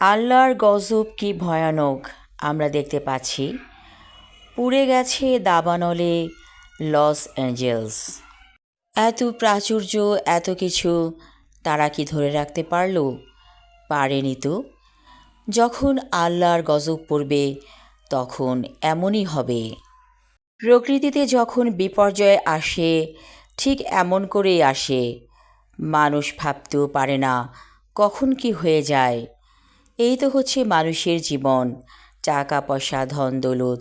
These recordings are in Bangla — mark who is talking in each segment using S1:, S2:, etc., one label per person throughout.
S1: আল্লাহর গজব কি ভয়ানক আমরা দেখতে পাচ্ছি। পুড়ে গেছে দাবানলে লস অ্যাঞ্জেলস। এত প্রাচুর্য, এত কিছু তারা কি ধরে রাখতে পারলো? পারেনি তো। যখন আল্লাহর গজব পড়বে তখন এমনই হবে। প্রকৃতিতে যখন বিপর্যয় আসে ঠিক এমন করেই আসে। মানুষ ভাবতেও পারে না কখন কি হয়ে যায়। এই তো হচ্ছে মানুষের জীবন। টাকা পয়সা ধন দৌলত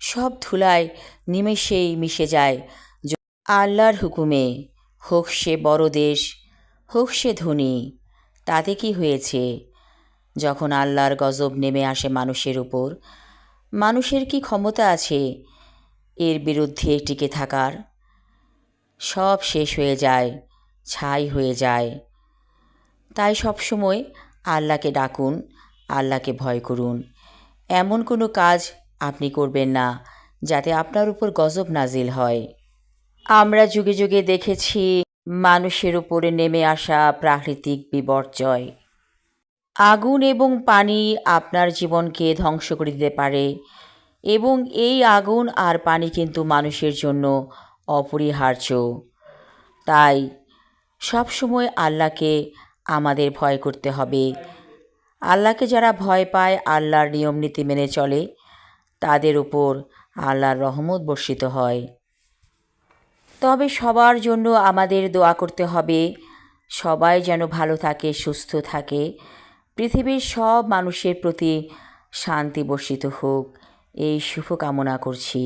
S1: সব ধুলায় নিমেষেই মিশে যায় আল্লাহর হুকুমে। হোক সে বড় দেশ, হোক সে ধনী, তাতে কি হয়েছে? যখন আল্লাহর গজব নেমে আসে মানুষের উপর, মানুষের কি ক্ষমতা আছে এর বিরুদ্ধে টিকে থাকার? সব শেষ হয়ে যায়, ছাই হয়ে যায়। তাই সবসময় আল্লাহকে ডাকুন, আল্লাহকে ভয় করুন। এমন কোনো কাজ আপনি করবেন না যাতে আপনার উপর গজব নাজিল হয়। আমরা যুগে যুগে দেখেছি মানুষের উপরে নেমে আসা প্রাকৃতিক বিপর্যয়। আগুন এবং পানি আপনার জীবনকে ধ্বংস করে দিতে পারে, এবং এই আগুন আর পানি কিন্তু মানুষের জন্য অপরিহার্য। তাই সবসময় আল্লাহকে আমাদের ভয় করতে হবে। আল্লাহকে যারা ভয় পায়, আল্লাহর নিয়ম নীতি মেনে চলে, তাদের উপর আল্লাহর রহমত বর্ষিত হয়। তবে সবার জন্য আমাদের দোয়া করতে হবে, সবাই যেন ভালো থাকে, সুস্থ থাকে। পৃথিবীর সব মানুষের প্রতি শান্তি বর্ষিত হোক, এই শুভকামনা করছি।